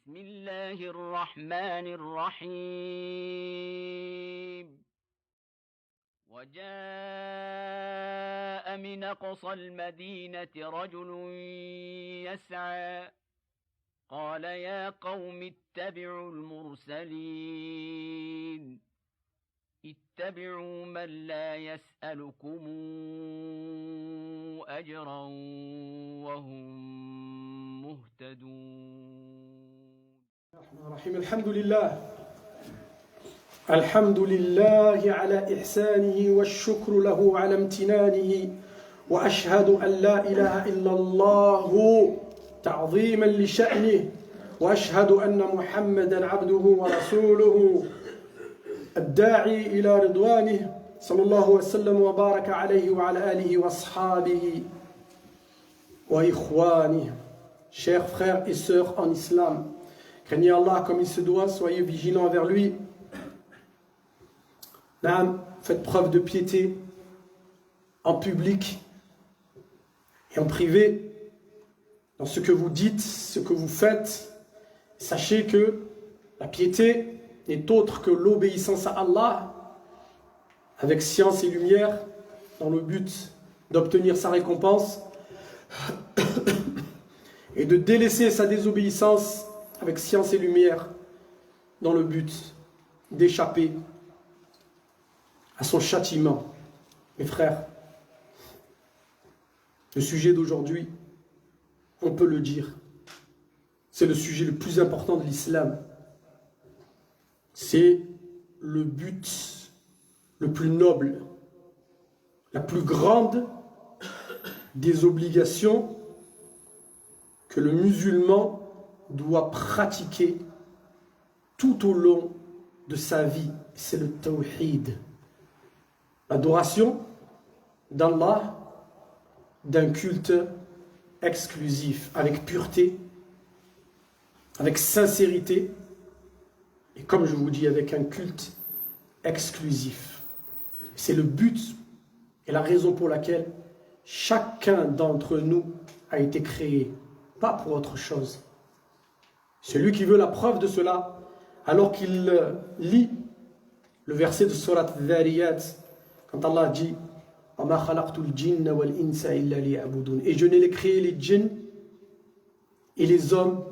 بسم الله الرحمن الرحيم وجاء من أقصى المدينة رجل يسعى قال يا قوم اتبعوا المرسلين اتبعوا من لا يسألكم أجرا وهم مهتدون. الحمد لله على إحسانه والشكر له على امتنانه وأشهد أن لا إله إلا الله تعظيما لشأنه وأشهد أن محمدا عبده ورسوله الداعي إلى رضوانه صلى الله وسلم وبارك عليه وعلى آله وأصحابه وإخوانه. Chers frères et sœurs en islam, craignez Allah comme il se doit, soyez vigilants envers lui. Faites preuve de piété en public et en privé, dans ce que vous dites, ce que vous faites. Sachez que la piété n'est autre que l'obéissance à Allah avec science et lumière dans le but d'obtenir sa récompense et de délaisser sa désobéissance avec science et lumière dans le but d'échapper à son châtiment. Mes frères, le sujet d'aujourd'hui, on peut le dire, c'est le sujet le plus important de l'islam. C'est le but le plus noble, la plus grande des obligations que le musulman doit pratiquer tout au long de sa vie. C'est le tawhid, l'adoration d'Allah, d'un culte exclusif, avec pureté, avec sincérité, et comme je vous dis, avec un culte exclusif. C'est le but et la raison pour laquelle chacun d'entre nous a été créé, pas pour autre chose. Celui qui veut la preuve de cela, alors qu'il lit le verset de Surat Dhariyat, quand Allah dit « Et je n'ai créé les djinns et les hommes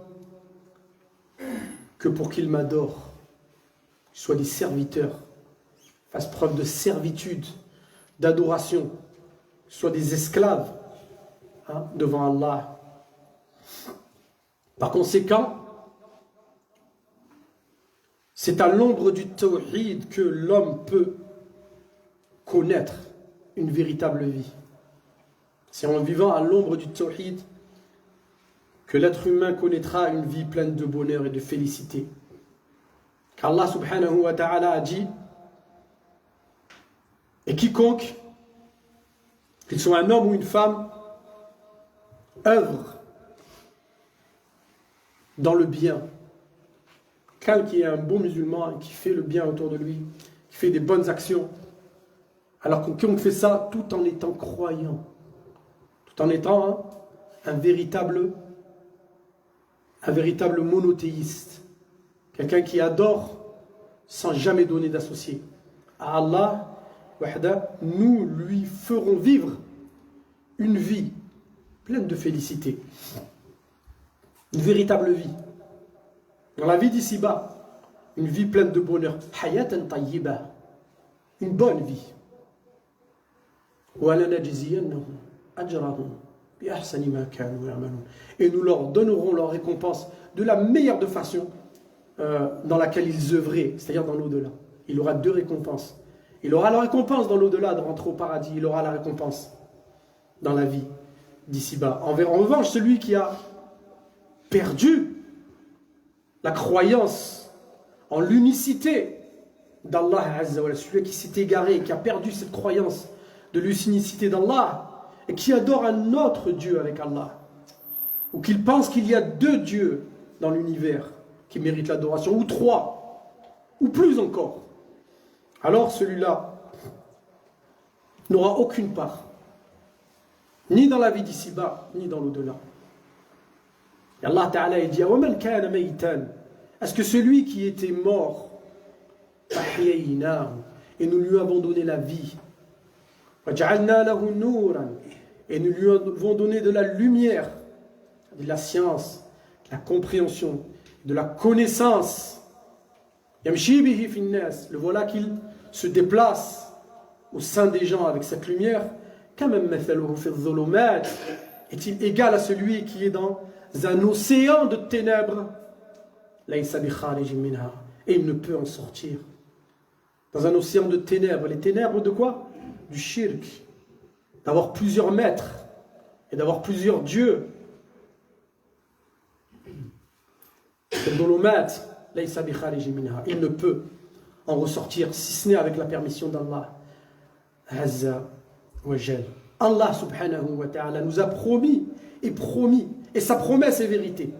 que pour qu'ils m'adorent, qu'ils soient des serviteurs, fassent preuve de servitude, d'adoration, soient des esclaves devant Allah. » Par conséquent, c'est à l'ombre du tawhid que l'homme peut connaître une véritable vie. C'est en vivant à l'ombre du tawhid que l'être humain connaîtra une vie pleine de bonheur et de félicité. Car Allah subhanahu wa ta'ala a dit « Et quiconque, qu'il soit un homme ou une femme, œuvre dans le bien. » Quelqu'un qui est un bon musulman, qui fait le bien autour de lui, qui fait des bonnes actions, alors qu'on fait ça tout en étant croyant, tout en étant un véritable monothéiste, quelqu'un qui adore sans jamais donner d'associé à Allah, nous lui ferons vivre une vie pleine de félicité, une véritable vie. Dans la vie d'ici-bas, une vie pleine de bonheur, hayatan tayyiba, une bonne vie. Et nous leur donnerons leur récompense de la meilleure de façon dans laquelle ils œuvraient, c'est-à-dire dans l'au-delà. Il aura deux récompenses. Il aura la récompense dans l'au-delà de rentrer au paradis. Il aura la récompense dans la vie d'ici-bas. En revanche, celui qui a perdu la croyance en l'unicité d'Allah Azza wa Jalla, celui qui s'est égaré, qui a perdu cette croyance de l'unicité d'Allah et qui adore un autre Dieu avec Allah, ou qu'il pense qu'il y a deux dieux dans l'univers qui méritent l'adoration, ou trois, ou plus encore, alors celui-là n'aura aucune part, ni dans la vie d'ici-bas, ni dans l'au-delà. Et Allah Ta'ala il dit وَمَنْ كَانَ مَيْتًا, est-ce que celui qui était mort, et nous lui avons donné la vie, وَجَعَلْنَا لَهُ نُورًا, et nous lui avons donné de la lumière, de la science, de la compréhension, de la connaissance, يَمْشِي بِهِ فِي النَّاسِ, le voilà qu'il se déplace au sein des gens avec cette lumière, كَمَنْ مَثَلُهُ فِي الظُّلُمَاتِ, est-il égal à celui qui est dans un océan de ténèbres, لَيْسَ بِخَارِجٍ مِنْهَا, et il ne peut en sortir. Dans un océan de ténèbres, les ténèbres de quoi? Du shirk, d'avoir plusieurs maîtres et d'avoir plusieurs dieux. Il ne peut en ressortir si ce n'est avec la permission d'Allah Azza wa Jal. Allah subhanahu wa ta'ala nous a promis, et sa promesse est vérité,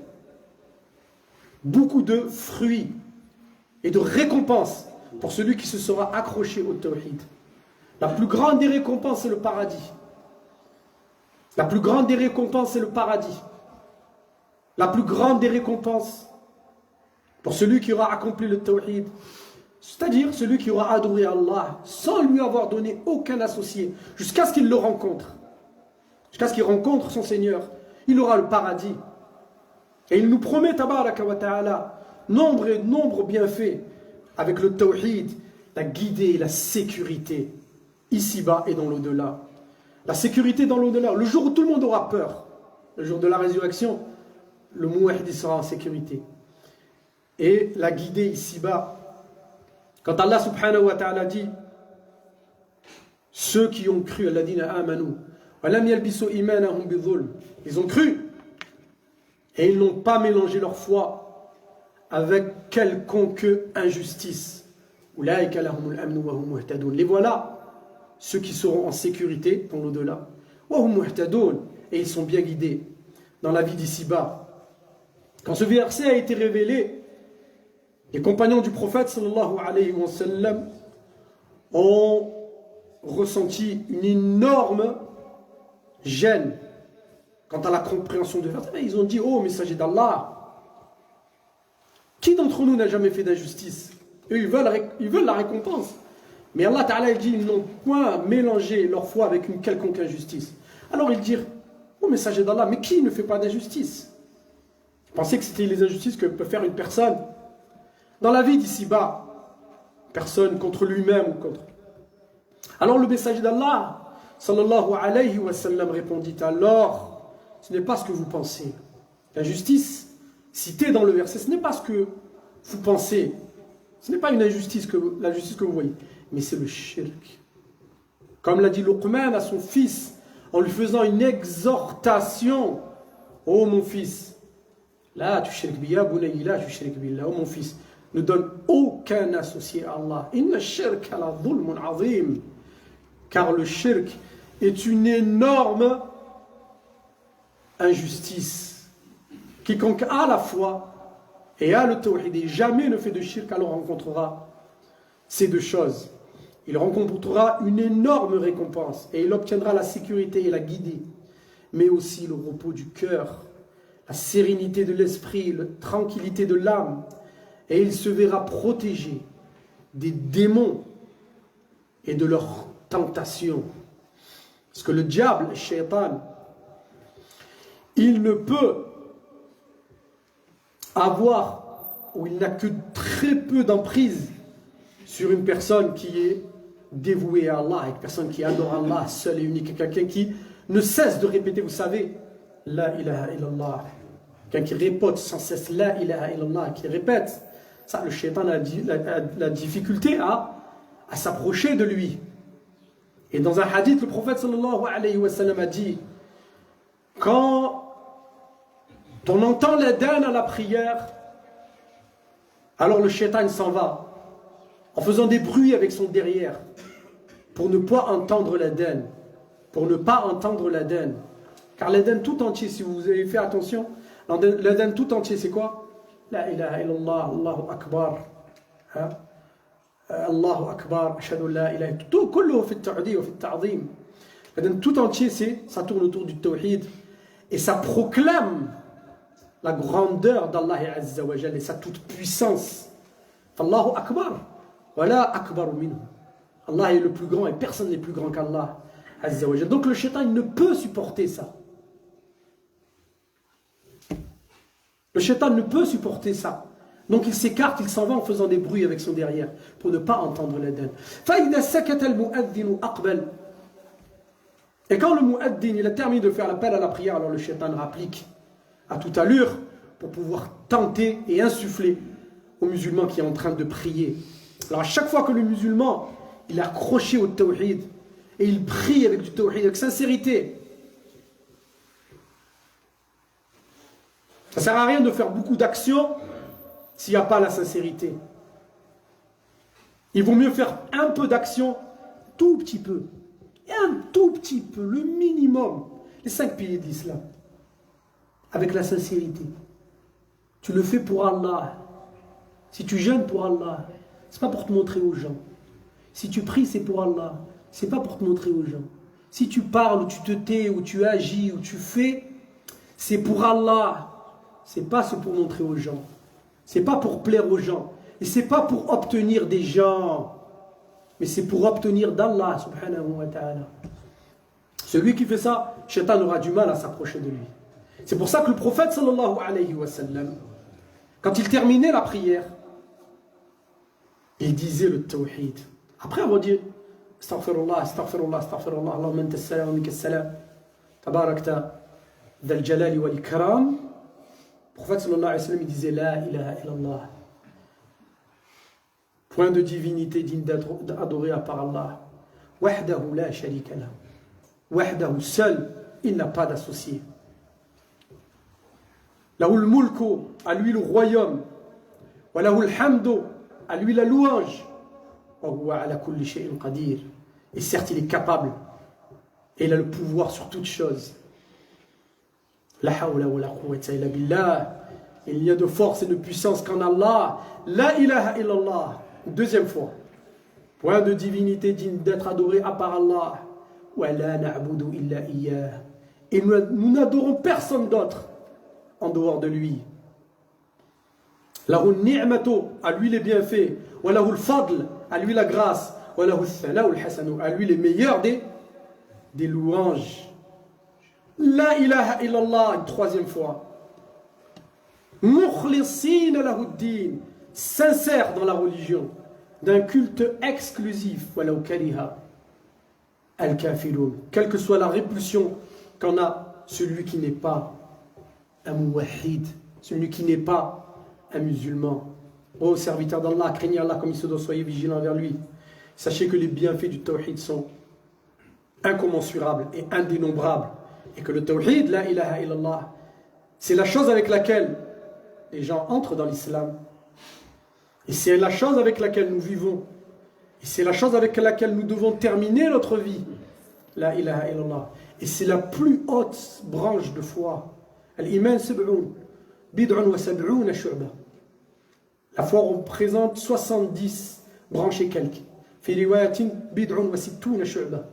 beaucoup de fruits et de récompenses pour celui qui se sera accroché au tawhid. La plus grande des récompenses, c'est le paradis. La plus grande des récompenses, c'est le paradis. La plus grande des récompenses pour celui qui aura accompli le tawhid, c'est-à-dire celui qui aura adoré Allah sans lui avoir donné aucun associé, jusqu'à ce qu'il le rencontre, jusqu'à ce qu'il rencontre son Seigneur, il aura le paradis. Et il nous promet, tabaraka wa ta'ala, nombre bienfaits avec le tawhid, la guidée, la sécurité, ici-bas et dans l'au-delà. La sécurité dans l'au-delà, le jour où tout le monde aura peur, le jour de la résurrection, le muwahhid sera en sécurité. Et la guidée ici-bas, quand Allah subhanahu wa ta'ala dit ceux qui ont cru, alladhina amanu, wa lam yalbisu imanahum bidhulm, ils ont cru et ils n'ont pas mélangé leur foi avec quelconque injustice. Ulaika lahumul amnu wa hum muhtadun. Les voilà, ceux qui seront en sécurité dans l'au-delà. Wa hum muhtadun, et ils sont bien guidés dans la vie d'ici-bas. Quand ce verset a été révélé, les compagnons du prophète sallallahu alayhi wa sallam ont ressenti une énorme gêne quant à la compréhension de verset. Ils ont dit: oh messager d'Allah, qui d'entre nous n'a jamais fait d'injustice? Eux, ils veulent la récompense. Mais Allah Ta'ala dit: ils n'ont point mélangé leur foi avec une quelconque injustice. Alors ils dirent: oh messager d'Allah, mais qui ne fait pas d'injustice? Vous pensez que c'était les injustices que peut faire une personne dans la vie d'ici-bas, personne contre lui-même ou contre. Alors le messager d'Allah sallallahu alayhi wa sallam répondit: alors ce n'est pas ce que vous pensez. L'injustice citée dans le verset, ce n'est pas ce que vous pensez, ce n'est pas une injustice l'injustice que vous voyez, mais c'est le shirk. Comme l'a dit Luqman à son fils en lui faisant une exhortation: oh mon fils, là tu shirk billah, bunayya, là tu shirk billah, oh mon fils, ne donne aucun associé à Allah. Inna shirk ala dhulmun azim. Car le shirk est une énorme injustice. Quiconque a la foi et a le tawhid et jamais ne fait de shirk, alors rencontrera ces deux choses. Il rencontrera une énorme récompense et il obtiendra la sécurité et la guidée, mais aussi le repos du cœur, la sérénité de l'esprit, la tranquillité de l'âme. Et il se verra protégé des démons et de leurs tentations. Parce que le diable, le shaitan, il ne peut avoir, ou il n'a que très peu d'emprise sur une personne qui est dévouée à Allah, une personne qui adore Allah seul et unique, quelqu'un qui ne cesse de répéter, vous savez, La ilaha illallah, quelqu'un qui répète sans cesse La ilaha illallah, qui répète. Ça, le shaitan a la difficulté à s'approcher de lui. Et dans un hadith, le prophète sallallahu alayhi wa sallam a dit: quand on entend l'adhan à la prière, alors le shaitan s'en va en faisant des bruits avec son derrière pour ne pas entendre l'adhan, car l'adhan tout entier, si vous avez fait attention, l'adhan tout entier c'est quoi? La ilaha illallah, Allahu akbar, Allahu akbar, ashhadu la ilaha illallah, tout kulluhu fi at-ta'di wa fi at-ta'zim. Tout entier, ça tourne autour du tawhid et ça proclame la grandeur d'Allah Azza wa Jalla et sa toute puissance. Allahu Akbar, wa la akbar minhu. Allah est le plus grand et personne n'est plus grand qu'Allah Azza wa Jalla. Donc le shaitan il ne peut supporter ça. Le shaitan ne peut supporter ça. Donc il s'écarte, il s'en va en faisant des bruits avec son derrière pour ne pas entendre l'adhan. Et quand le mu'addin il a terminé de faire l'appel à la prière, alors le shaitan rapplique à toute allure pour pouvoir tenter et insuffler au musulman qui est en train de prier. Alors à chaque fois que le musulman il est accroché au tawhid et il prie avec du tawhid, avec sincérité, ça ne sert à rien de faire beaucoup d'actions s'il n'y a pas la sincérité. Il vaut mieux faire un peu d'action, tout petit peu, un tout petit peu, le minimum, les 5 piliers de l'islam, avec la sincérité. Tu le fais pour Allah. Si tu jeûnes pour Allah, ce n'est pas pour te montrer aux gens. Si tu pries, c'est pour Allah. Ce n'est pas pour te montrer aux gens. Si tu parles, ou tu te tais, ou tu agis, ou tu fais, c'est pour Allah. Ce n'est pas pour montrer aux gens. Ce n'est pas pour plaire aux gens. Et ce n'est pas pour obtenir des gens. Mais c'est pour obtenir d'Allah subhanahu wa ta'ala. Celui qui fait ça, Shaitan aura du mal à s'approcher de lui. C'est pour ça que le prophète sallallahu alayhi wa sallam, quand il terminait la prière, il disait le tawhid. Après avoir dit astaghfirullah, astaghfirullah, astaghfirullah, Allahumma anta as-salam wa minka as-salam, tabarakta dhal jalali wal ikram. Le prophète sallallahu alayhi wa sallam il disait la ilaha illallah. Point de divinité digne d'adorer à part Allah. Wahdahu la sharika lah. Wahdahu seul, il n'a pas d'associé. Lahul mulku, à lui le royaume. Wa lahul hamdu, à lui la louange. Wa huwa ala kulli shay'in qadir. Et certes, il est capable. Et il a le pouvoir sur toutes choses. La hawla wa la quwwata illa billah. Il n'y a de force et de puissance qu'en Allah. La ilaha illallah. Deuxième fois. Point de divinité digne d'être adoré à part Allah. Wa la na'budu illa iyyah. Et nous n'adorons personne d'autre en dehors de lui. Lahu ni'matu, à lui les bienfaits. Wa lahu al-fadl, à lui la grâce. Wa lahu al-thana'u al-hasanu, à lui les meilleurs des louanges. La ilaha illallah, une troisième fois. Mukhlisina lahu ad-din, sincère dans la religion, d'un culte exclusif. Walau kariha al-kafirun, quelle que soit la répulsion qu'en a celui qui n'est pas un muwahhid, celui qui n'est pas un musulman. Ô serviteur d'Allah, craignez Allah comme il se doit, soyez vigilants vers lui. Sachez que les bienfaits du tawhid sont incommensurables et indénombrables. Et que le tawhid, la ilaha illallah, c'est la chose avec laquelle les gens entrent dans l'islam. Et c'est la chose avec laquelle nous vivons. Et c'est la chose avec laquelle nous devons terminer notre vie. La ilaha illallah. Et c'est la plus haute branche de foi. Al-Iman sab'un, bid'un wa sab'un shu'ba. La foi représente 70 branches et quelques. Fi riwayatin bid'un wa sittuna shu'ba.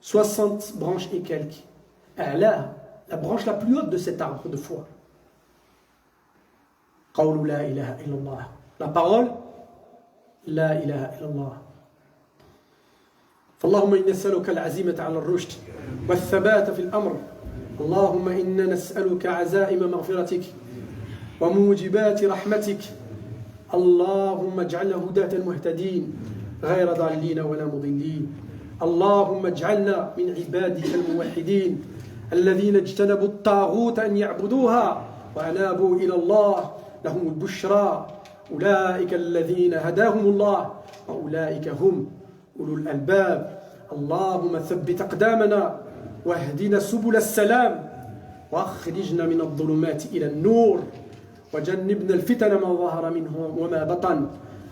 60 branches et quelques. A'la, la branche la plus haute de cet arbre de foi. Qawlu la ilaha illallah. La parole, la ilaha illallah. فاللهم إنا نسألك العزيمة على الرشد والثبات في الأمر. اللهم إنا نسألك عزائم مغفرتك وموجبات رحمتك. اللهم اجعلنا هداة مهتدين غير ضالين ولا مضلين. اللهم اجعلنا من عبادك الموحدين الذين اجتنبوا الطاغوت أن يعبدوها وأنابوا إلى الله لهم البشرى. أولئك الذين هداهم الله وأولئك هم أولو الألباب. اللهم ثبت أقدامنا واهدنا سبل السلام وأخرجنا من الظلمات إلى النور وجنبنا الفتن ما ظهر منه وما بطن.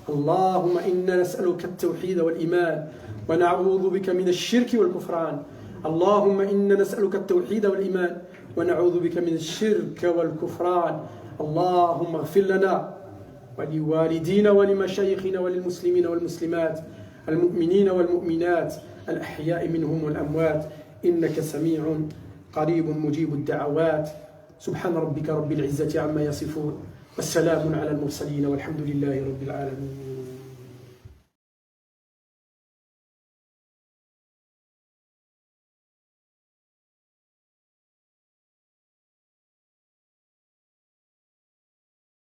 اللهم إنا نسألك التوحيد والإيمان ونعوذ بك من الشرك والكفران. اللهم إنا نسألك التوحيد والإيمان ونعوذ بك من الشرك والكفران. اللهم اغفر لنا ولوالدينا ولمشايخنا وللمسلمين والمسلمات المؤمنين والمؤمنات الأحياء منهم والأموات إنك سميع قريب مجيب الدعوات. سبحان ربك رب العزة عما يصفون والسلام على المرسلين والحمد لله رب العالمين.